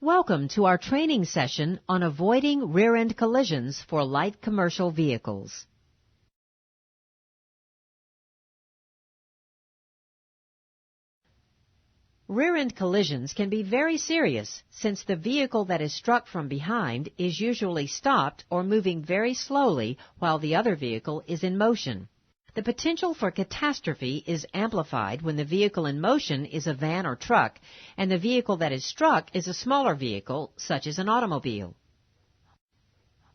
Welcome to our training session on avoiding rear-end collisions for light commercial vehicles. Rear-end collisions can be very serious since the vehicle that is struck from behind is usually stopped or moving very slowly while the other vehicle is in motion. The potential for catastrophe is amplified when the vehicle in motion is a van or truck and the vehicle that is struck is a smaller vehicle, such as an automobile.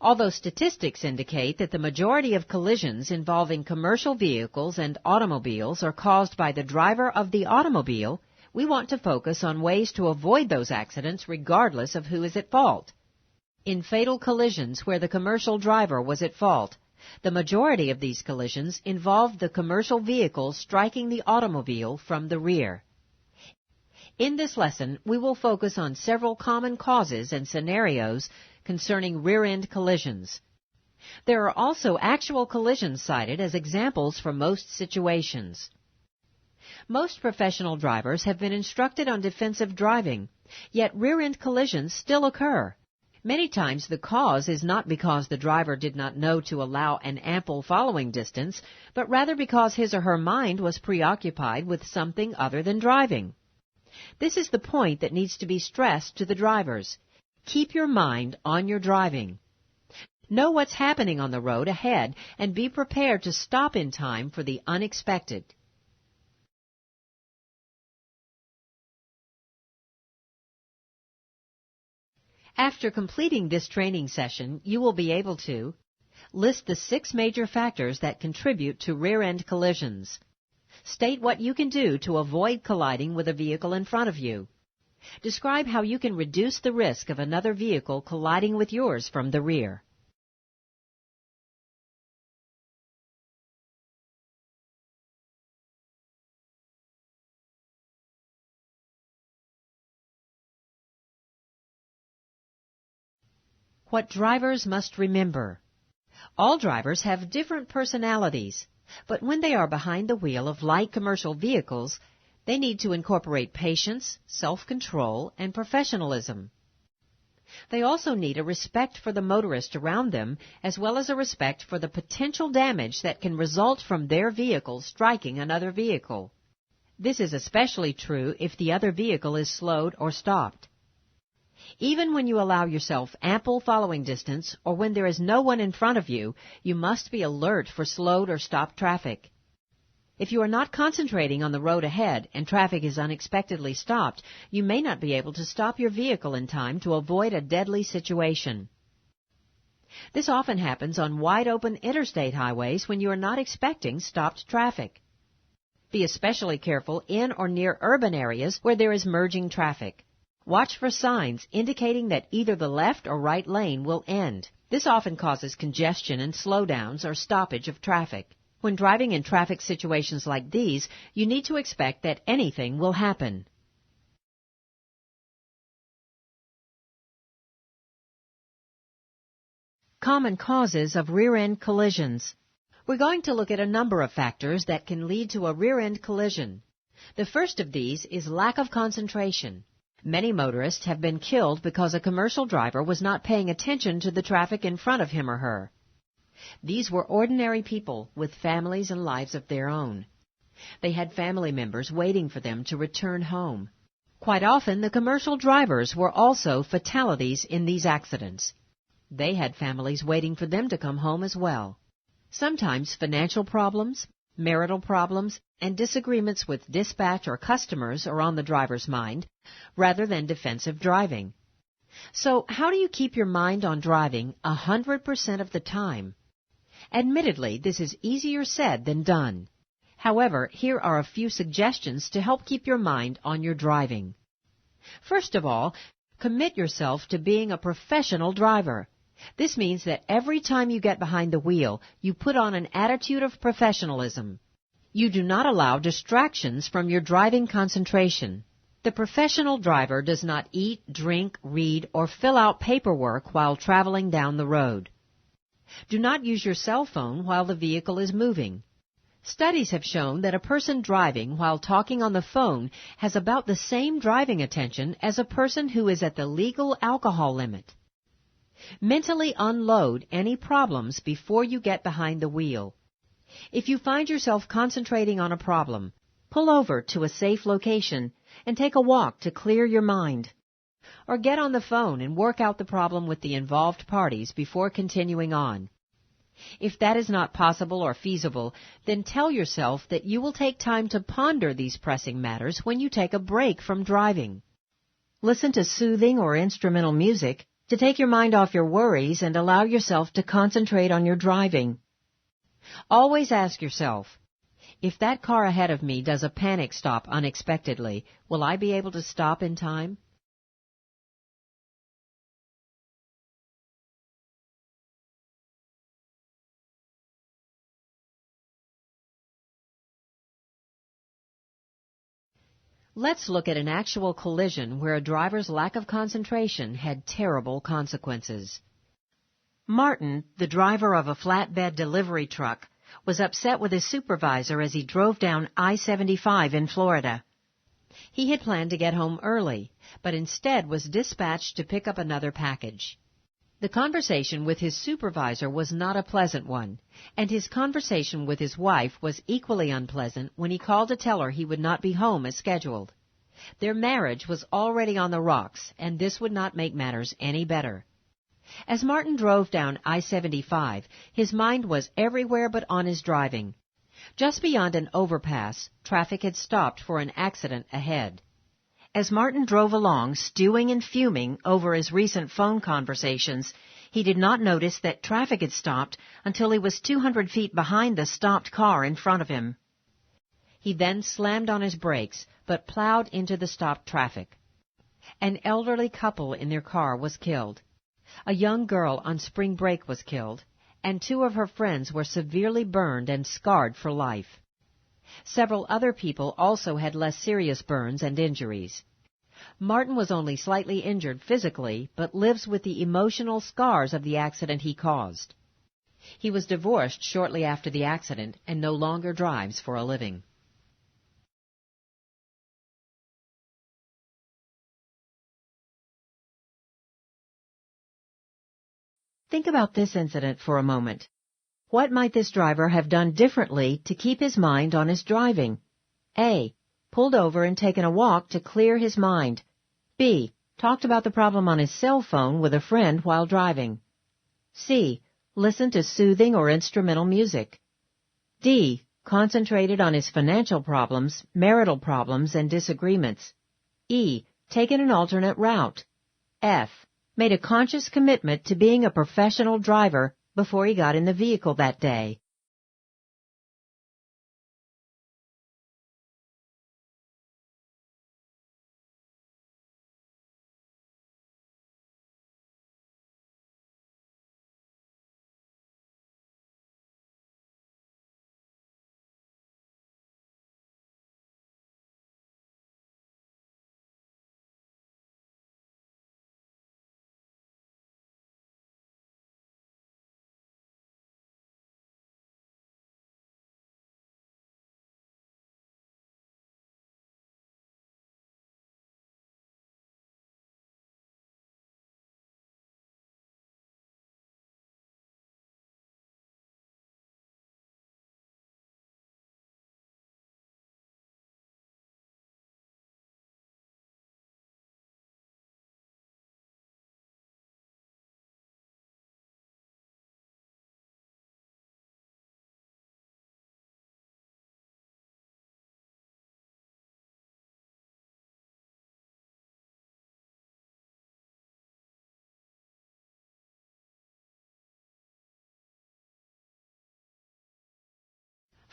Although statistics indicate that the majority of collisions involving commercial vehicles and automobiles are caused by the driver of the automobile, we want to focus on ways to avoid those accidents regardless of who is at fault. In fatal collisions where the commercial driver was at fault, the majority of these collisions involved the commercial vehicle striking the automobile from the rear. In this lesson, we will focus on several common causes and scenarios concerning rear-end collisions. There are also actual collisions cited as examples for most situations. Most professional drivers have been instructed on defensive driving, yet rear-end collisions still occur. Many times the cause is not because the driver did not know to allow an ample following distance, but rather because his or her mind was preoccupied with something other than driving. This is the point that needs to be stressed to the drivers. Keep your mind on your driving. Know what's happening on the road ahead and be prepared to stop in time for the unexpected. After completing this training session, you will be able to list the 6 major factors that contribute to rear-end collisions. State what you can do to avoid colliding with a vehicle in front of you. Describe how you can reduce the risk of another vehicle colliding with yours from the rear. What drivers must remember. All drivers have different personalities, but when they are behind the wheel of light commercial vehicles, they need to incorporate patience, self-control, and professionalism. They also need a respect for the motorist around them, as well as a respect for the potential damage that can result from their vehicle striking another vehicle. This is especially true if the other vehicle is slowed or stopped. Even when you allow yourself ample following distance or when there is no one in front of you, you must be alert for slowed or stopped traffic. If you are not concentrating on the road ahead and traffic is unexpectedly stopped, you may not be able to stop your vehicle in time to avoid a deadly situation. This often happens on wide-open interstate highways when you are not expecting stopped traffic. Be especially careful in or near urban areas where there is merging traffic. Watch for signs indicating that either the left or right lane will end. This often causes congestion and slowdowns or stoppage of traffic. When driving in traffic situations like these, you need to expect that anything will happen. Common causes of rear-end collisions. We're going to look at a number of factors that can lead to a rear-end collision. The first of these is lack of concentration. Many motorists have been killed because a commercial driver was not paying attention to the traffic in front of him or her. These were ordinary people with families and lives of their own. They had family members waiting for them to return home. Quite often, the commercial drivers were also fatalities in these accidents. They had families waiting for them to come home as well. Sometimes financial problems, marital problems, and disagreements with dispatch or customers are on the driver's mind, rather than defensive driving. So, how do you keep your mind on driving 100% of the time? Admittedly, this is easier said than done. However, here are a few suggestions to help keep your mind on your driving. First of all, commit yourself to being a professional driver. This means that every time you get behind the wheel, you put on an attitude of professionalism. You do not allow distractions from your driving concentration. The professional driver does not eat, drink, read, or fill out paperwork while traveling down the road. Do not use your cell phone while the vehicle is moving. Studies have shown that a person driving while talking on the phone has about the same driving attention as a person who is at the legal alcohol limit. Mentally unload any problems before you get behind the wheel. If you find yourself concentrating on a problem, pull over to a safe location and take a walk to clear your mind. Or get on the phone and work out the problem with the involved parties before continuing on. If that is not possible or feasible, then tell yourself that you will take time to ponder these pressing matters when you take a break from driving. Listen to soothing or instrumental music to take your mind off your worries and allow yourself to concentrate on your driving. Always ask yourself, if that car ahead of me does a panic stop unexpectedly, will I be able to stop in time? Let's look at an actual collision where a driver's lack of concentration had terrible consequences. Martin, the driver of a flatbed delivery truck, was upset with his supervisor as he drove down I-75 in Florida. He had planned to get home early, but instead was dispatched to pick up another package. The conversation with his supervisor was not a pleasant one, and his conversation with his wife was equally unpleasant when he called to tell her he would not be home as scheduled. Their marriage was already on the rocks, and this would not make matters any better. As Martin drove down I-75, his mind was everywhere but on his driving. Just beyond an overpass, traffic had stopped for an accident ahead. As Martin drove along, stewing and fuming over his recent phone conversations, he did not notice that traffic had stopped until he was 200 feet behind the stopped car in front of him. He then slammed on his brakes, but plowed into the stopped traffic. An elderly couple in their car was killed. A young girl on spring break was killed, and 2 of her friends were severely burned and scarred for life. Several other people also had less serious burns and injuries. Martin was only slightly injured physically, but lives with the emotional scars of the accident he caused. He was divorced shortly after the accident and no longer drives for a living. Think about this incident for a moment. What might this driver have done differently to keep his mind on his driving? A. Pulled over and taken a walk to clear his mind. B. Talked about the problem on his cell phone with a friend while driving. C. Listened to soothing or instrumental music. D. Concentrated on his financial problems, marital problems, and disagreements. E. Taken an alternate route. F. Made a conscious commitment to being a professional driver before he got in the vehicle that day.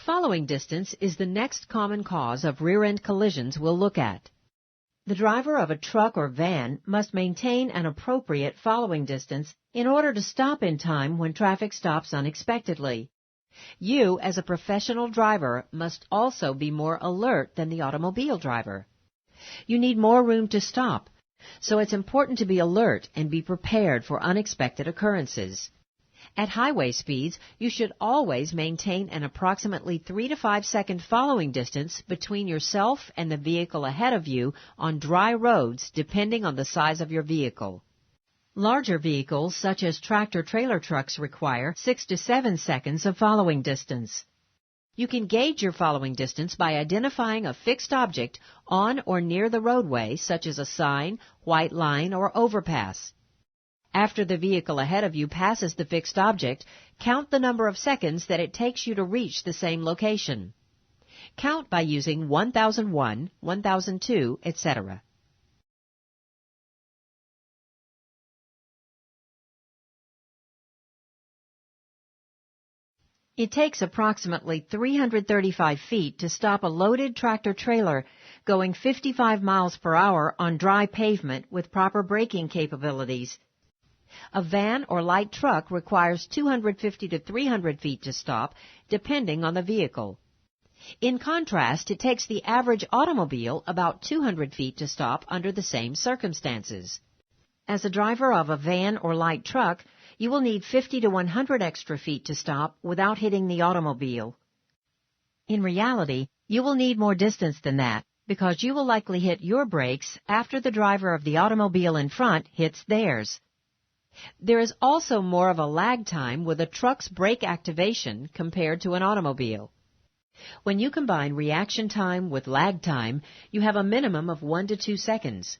Following distance is the next common cause of rear-end collisions we'll look at. The driver of a truck or van must maintain an appropriate following distance in order to stop in time when traffic stops unexpectedly. You, as a professional driver, must also be more alert than the automobile driver. You need more room to stop, so it's important to be alert and be prepared for unexpected occurrences. At highway speeds, you should always maintain an approximately 3 to 5 second following distance between yourself and the vehicle ahead of you on dry roads, depending on the size of your vehicle. Larger vehicles, such as tractor-trailer trucks, require 6 to 7 seconds of following distance. You can gauge your following distance by identifying a fixed object on or near the roadway, such as a sign, white line, or overpass. After the vehicle ahead of you passes the fixed object, count the number of seconds that it takes you to reach the same location. Count by using 1001, 1002, etc. It takes approximately 335 feet to stop a loaded tractor-trailer going 55 miles per hour on dry pavement with proper braking capabilities. A van or light truck requires 250 to 300 feet to stop, depending on the vehicle. In contrast, it takes the average automobile about 200 feet to stop under the same circumstances. As a driver of a van or light truck, you will need 50 to 100 extra feet to stop without hitting the automobile. In reality, you will need more distance than that, because you will likely hit your brakes after the driver of the automobile in front hits theirs. There is also more of a lag time with a truck's brake activation compared to an automobile. When you combine reaction time with lag time, you have a minimum of 1 to 2 seconds.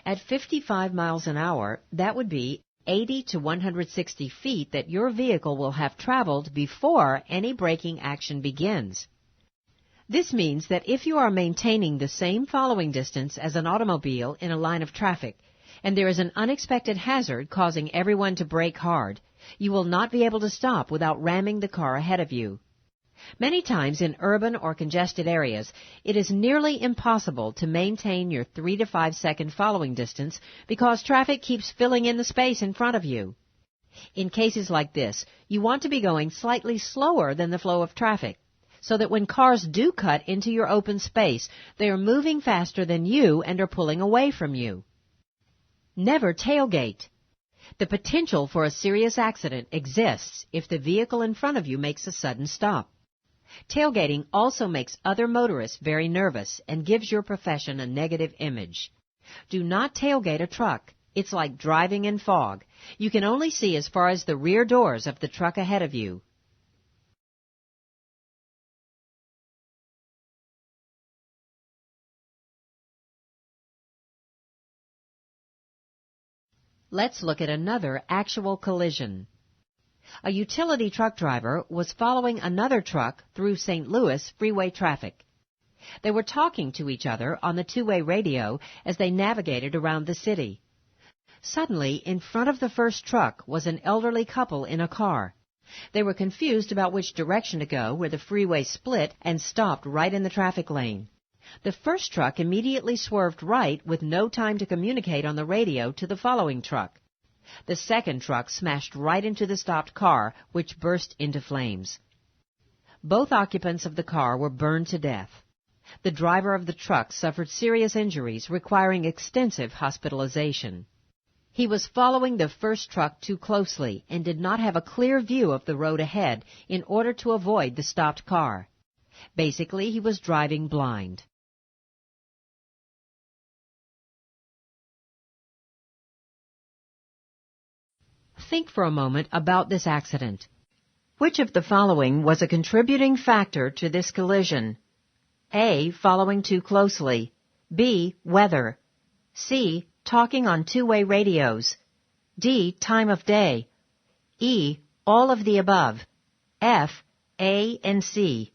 At 55 miles an hour, that would be 80 to 160 feet that your vehicle will have traveled before any braking action begins. This means that if you are maintaining the same following distance as an automobile in a line of traffic, and there is an unexpected hazard causing everyone to brake hard, you will not be able to stop without ramming the car ahead of you. Many times in urban or congested areas, it is nearly impossible to maintain your 3 to 5 second following distance because traffic keeps filling in the space in front of you. In cases like this, you want to be going slightly slower than the flow of traffic, so that when cars do cut into your open space, they are moving faster than you and are pulling away from you. Never tailgate. The potential for a serious accident exists if the vehicle in front of you makes a sudden stop. Tailgating also makes other motorists very nervous and gives your profession a negative image. Do not tailgate a truck. It's like driving in fog. You can only see as far as the rear doors of the truck ahead of you. Let's look at another actual collision. A utility truck driver was following another truck through St. Louis freeway traffic. They were talking to each other on the two-way radio as they navigated around the city. Suddenly, in front of the first truck was an elderly couple in a car. They were confused about which direction to go, where the freeway split and stopped right in the traffic lane. The first truck immediately swerved right with no time to communicate on the radio to the following truck. The second truck smashed right into the stopped car, which burst into flames. Both occupants of the car were burned to death. The driver of the truck suffered serious injuries requiring extensive hospitalization. He was following the first truck too closely and did not have a clear view of the road ahead in order to avoid the stopped car. Basically, he was driving blind. Think for a moment about this accident. Which of the following was a contributing factor to this collision? A. Following too closely. B. Weather. C. Talking on two-way radios. D. Time of day. E. All of the above. F. A and C.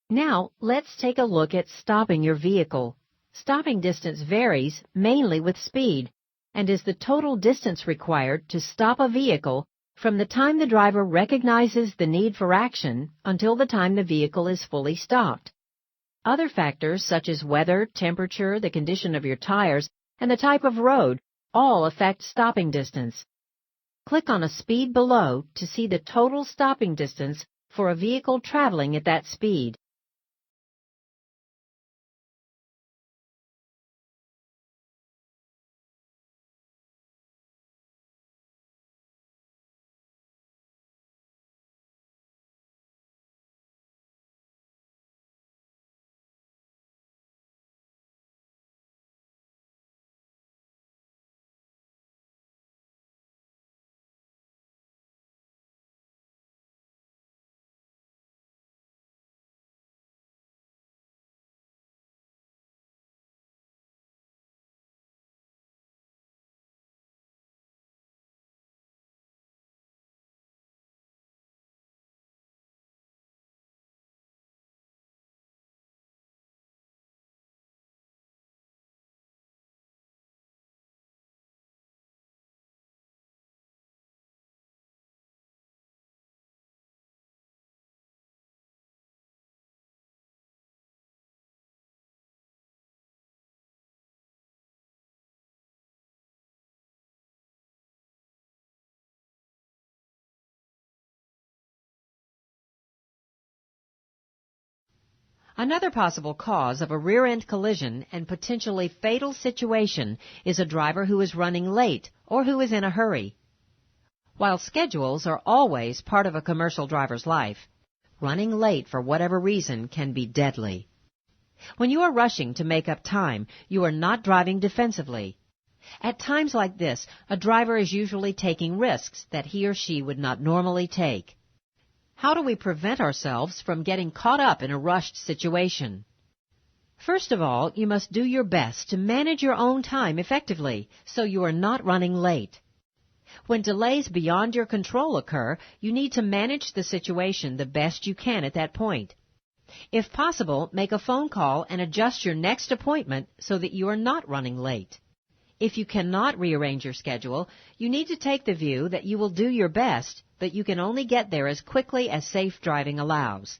Now, let's take a look at stopping your vehicle. Stopping distance varies mainly with speed and is the total distance required to stop a vehicle from the time the driver recognizes the need for action until the time the vehicle is fully stopped. Other factors such as weather, temperature, the condition of your tires, and the type of road all affect stopping distance. Click on a speed below to see the total stopping distance for a vehicle traveling at that speed. Another possible cause of a rear-end collision and potentially fatal situation is a driver who is running late or who is in a hurry. While schedules are always part of a commercial driver's life, running late for whatever reason can be deadly. When you are rushing to make up time, you are not driving defensively. At times like this, a driver is usually taking risks that he or she would not normally take. How do we prevent ourselves from getting caught up in a rushed situation? First of all, you must do your best to manage your own time effectively so you are not running late. When delays beyond your control occur, you need to manage the situation the best you can at that point. If possible, make a phone call and adjust your next appointment so that you are not running late. If you cannot rearrange your schedule, you need to take the view that you will do your best, but you can only get there as quickly as safe driving allows.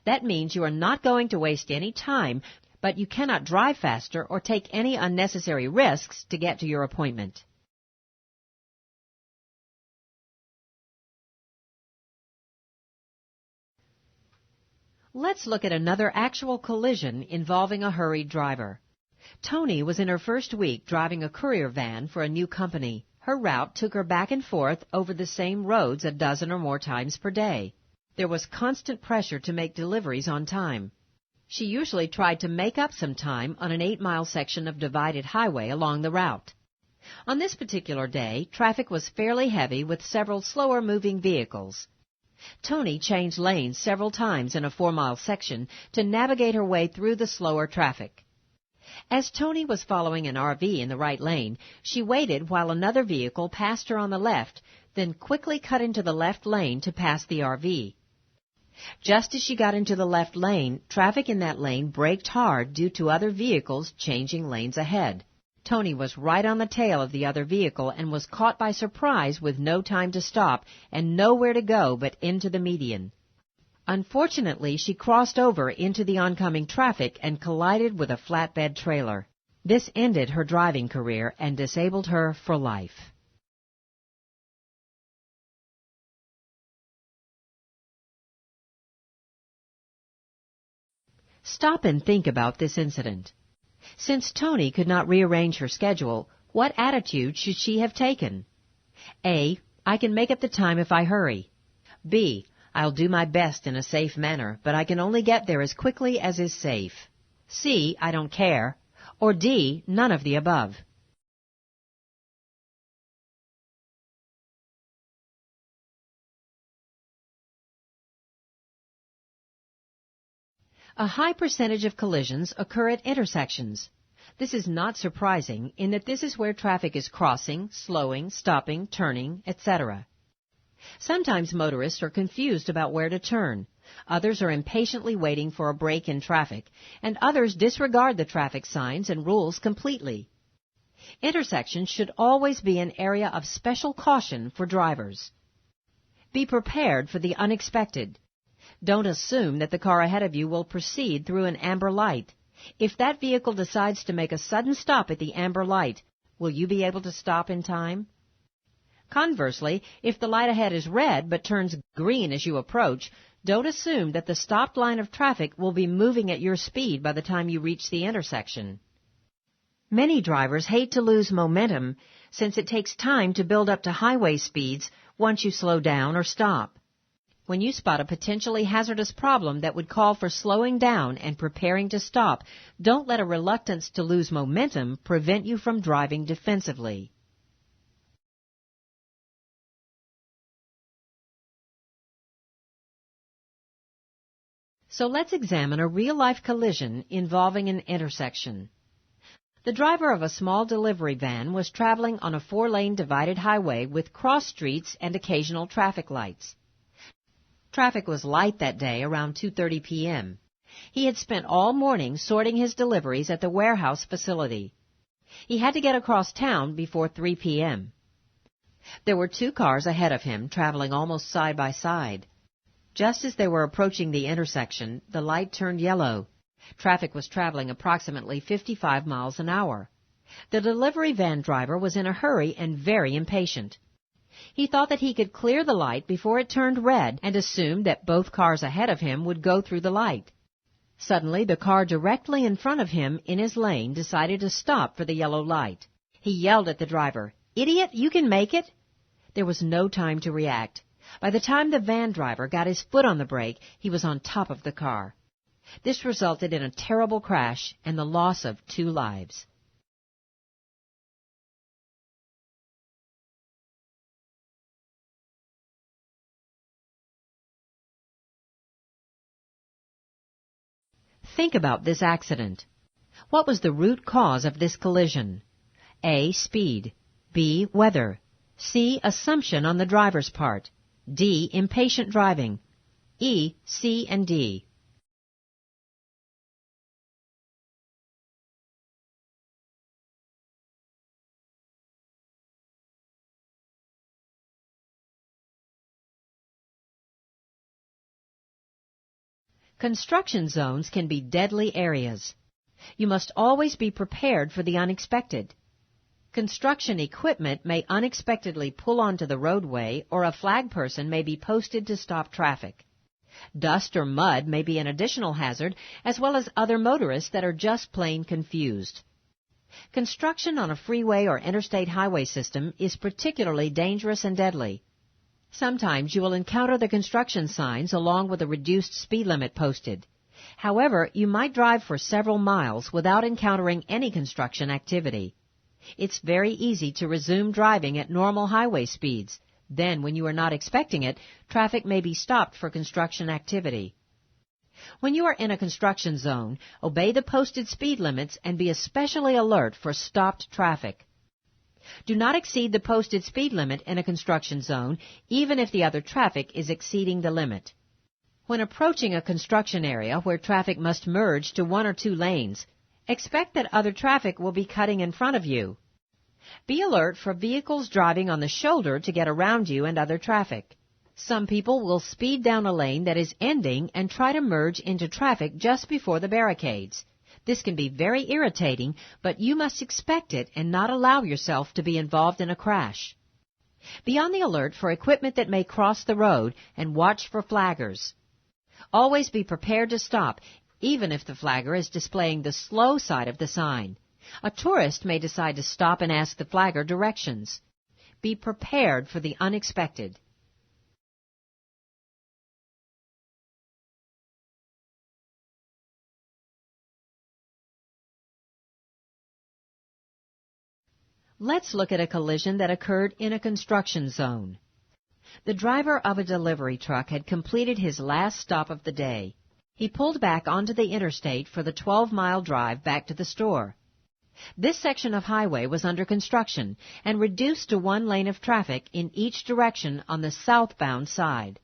That means you are not going to waste any time, but you cannot drive faster or take any unnecessary risks to get to your appointment. Let's look at another actual collision involving a hurried driver. Tony was in her first week driving a courier van for a new company. Her route took her back and forth over the same roads a dozen or more times per day. There was constant pressure to make deliveries on time. She usually tried to make up some time on an 8-mile section of divided highway along the route. On this particular day, traffic was fairly heavy with several slower-moving vehicles. Tony changed lanes several times in a 4-mile section to navigate her way through the slower traffic. As Tony was following an RV in the right lane, she waited while another vehicle passed her on the left, then quickly cut into the left lane to pass the RV. Just as she got into the left lane, traffic in that lane braked hard due to other vehicles changing lanes ahead. Tony was right on the tail of the other vehicle and was caught by surprise with no time to stop and nowhere to go but into the median. Unfortunately, she crossed over into the oncoming traffic and collided with a flatbed trailer. This ended her driving career and disabled her for life. Stop and think about this incident. Since Tony could not rearrange her schedule, what attitude should she have taken? A. I can make up the time if I hurry. B. I'll do my best in a safe manner, but I can only get there as quickly as is safe. C. I don't care. Or D. None of the above. A high percentage of collisions occur at intersections. This is not surprising in that this is where traffic is crossing, slowing, stopping, turning, etc. Sometimes motorists are confused about where to turn. Others are impatiently waiting for a break in traffic, and others disregard the traffic signs and rules completely. Intersections should always be an area of special caution for drivers. Be prepared for the unexpected. Don't assume that the car ahead of you will proceed through an amber light. If that vehicle decides to make a sudden stop at the amber light, will you be able to stop in time? Conversely, if the light ahead is red but turns green as you approach, don't assume that the stopped line of traffic will be moving at your speed by the time you reach the intersection. Many drivers hate to lose momentum since it takes time to build up to highway speeds once you slow down or stop. When you spot a potentially hazardous problem that would call for slowing down and preparing to stop, don't let a reluctance to lose momentum prevent you from driving defensively. So let's examine a real-life collision involving an intersection. The driver of a small delivery van was traveling on a 4-lane divided highway with cross streets and occasional traffic lights. Traffic was light that day around 2:30 p.m. He had spent all morning sorting his deliveries at the warehouse facility. He had to get across town before 3 p.m. There were 2 cars ahead of him traveling almost side by side. Just as they were approaching the intersection, the light turned yellow. Traffic was traveling approximately 55 miles an hour. The delivery van driver was in a hurry and very impatient. He thought that he could clear the light before it turned red and assumed that both cars ahead of him would go through the light. Suddenly, the car directly in front of him in his lane decided to stop for the yellow light. He yelled at the driver, "Idiot, you can make it!" There was no time to react. By the time the van driver got his foot on the brake, he was on top of the car. This resulted in a terrible crash and the loss of 2 lives. Think about this accident. What was the root cause of this collision? A. Speed. B. Weather. C. Assumption on the driver's part. D. Impatient driving. E. C and D. Construction zones can be deadly areas. You must always be prepared for the unexpected. Construction equipment may unexpectedly pull onto the roadway, or a flag person may be posted to stop traffic. Dust or mud may be an additional hazard, as well as other motorists that are just plain confused. Construction on a freeway or interstate highway system is particularly dangerous and deadly. Sometimes you will encounter the construction signs along with a reduced speed limit posted. However, you might drive for several miles without encountering any construction activity. It's very easy to resume driving at normal highway speeds. Then, when you are not expecting it, traffic may be stopped for construction activity. When you are in a construction zone, obey the posted speed limits and be especially alert for stopped traffic. Do not exceed the posted speed limit in a construction zone, even if the other traffic is exceeding the limit. When approaching a construction area where traffic must merge to 1 or 2 lanes, expect that other traffic will be cutting in front of you. Be alert for vehicles driving on the shoulder to get around you and other traffic. Some people will speed down a lane that is ending and try to merge into traffic just before the barricades. This can be very irritating, but you must expect it and not allow yourself to be involved in a crash. Be on the alert for equipment that may cross the road and watch for flaggers. Always be prepared to stop, even if the flagger is displaying the slow side of the sign. A tourist may decide to stop and ask the flagger directions. Be prepared for the unexpected. Let's look at a collision that occurred in a construction zone. The driver of a delivery truck had completed his last stop of the day. He pulled back onto the interstate for the 12-mile drive back to the store. This section of highway was under construction and reduced to 1 lane of traffic in each direction on the southbound side.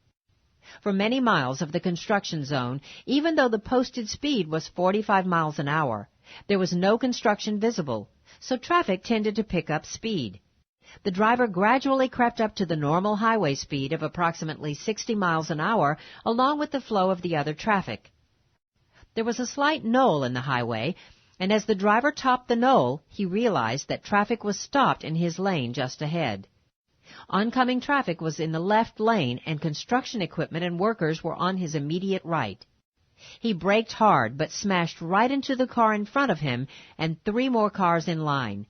For many miles of the construction zone, even though the posted speed was 45 miles an hour, there was no construction visible, so traffic tended to pick up speed. The driver gradually crept up to the normal highway speed of approximately 60 miles an hour, along with the flow of the other traffic. There was a slight knoll in the highway, and as the driver topped the knoll, he realized that traffic was stopped in his lane just ahead. Oncoming traffic was in the left lane, and construction equipment and workers were on his immediate right. He braked hard, but smashed right into the car in front of him and 3 more cars in line.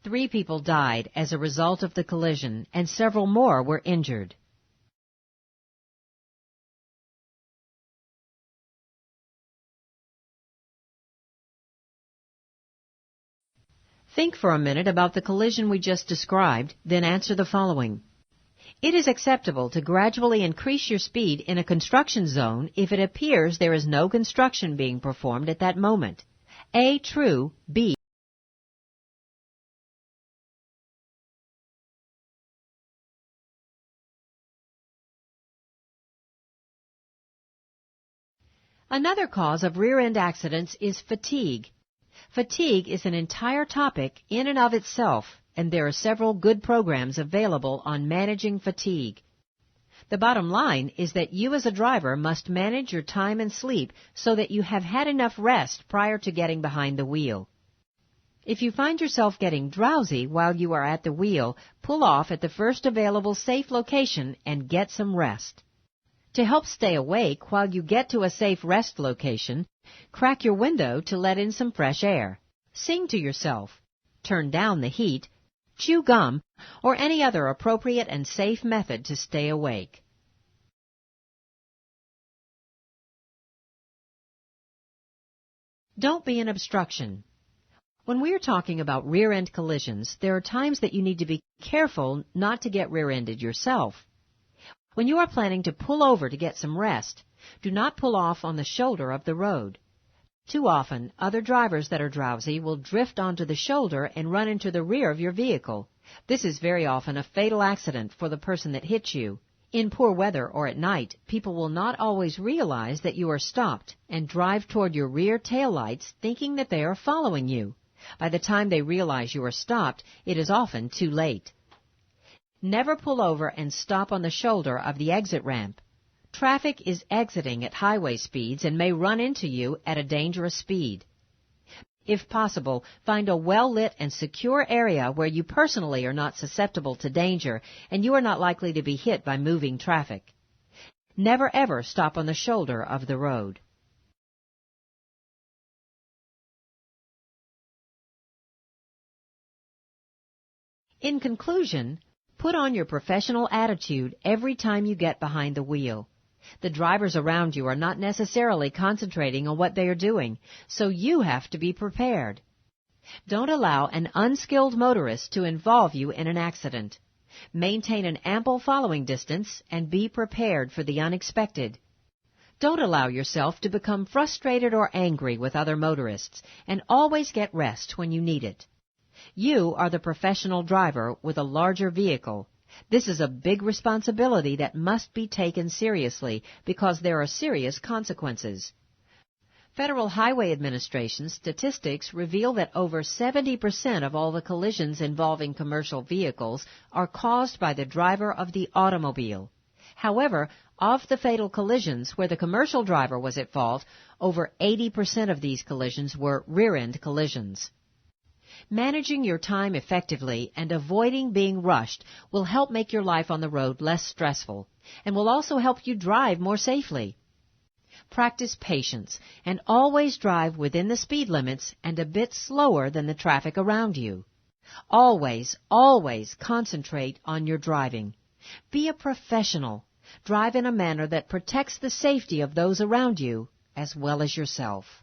3 people died as a result of the collision, and several more were injured. Think for a minute about the collision we just described, then answer the following. It is acceptable to gradually increase your speed in a construction zone if it appears there is no construction being performed at that moment. A, true. B, another cause of rear-end accidents is fatigue. Fatigue is an entire topic in and of itself, and there are several good programs available on managing fatigue. The bottom line is that you as a driver must manage your time and sleep so that you have had enough rest prior to getting behind the wheel. If you find yourself getting drowsy while you are at the wheel, pull off at the first available safe location and get some rest. To help stay awake while you get to a safe rest location, crack your window to let in some fresh air. Sing to yourself. Turn down the heat. Chew gum, or any other appropriate and safe method to stay awake. Don't be an obstruction. When we are talking about rear-end collisions, there are times that you need to be careful not to get rear-ended yourself. When you are planning to pull over to get some rest, do not pull off on the shoulder of the road. Too often, other drivers that are drowsy will drift onto the shoulder and run into the rear of your vehicle. This is very often a fatal accident for the person that hit you. In poor weather or at night, people will not always realize that you are stopped and drive toward your rear taillights thinking that they are following you. By the time they realize you are stopped, it is often too late. Never pull over and stop on the shoulder of the exit ramp. Traffic is exiting at highway speeds and may run into you at a dangerous speed. If possible, find a well-lit and secure area where you personally are not susceptible to danger and you are not likely to be hit by moving traffic. Never ever stop on the shoulder of the road. In conclusion, put on your professional attitude every time you get behind the wheel. The drivers around you are not necessarily concentrating on what they are doing, so you have to be prepared. Don't allow an unskilled motorist to involve you in an accident. Maintain an ample following distance and be prepared for the unexpected. Don't allow yourself to become frustrated or angry with other motorists, and always get rest when you need it. You are the professional driver with a larger vehicle. This is a big responsibility that must be taken seriously because there are serious consequences. Federal Highway Administration statistics reveal that over 70% of all the collisions involving commercial vehicles are caused by the driver of the automobile. However, of the fatal collisions where the commercial driver was at fault, over 80% of these collisions were rear-end collisions. Managing your time effectively and avoiding being rushed will help make your life on the road less stressful and will also help you drive more safely. Practice patience and always drive within the speed limits and a bit slower than the traffic around you. Always, always concentrate on your driving. Be a professional. Drive in a manner that protects the safety of those around you as well as yourself.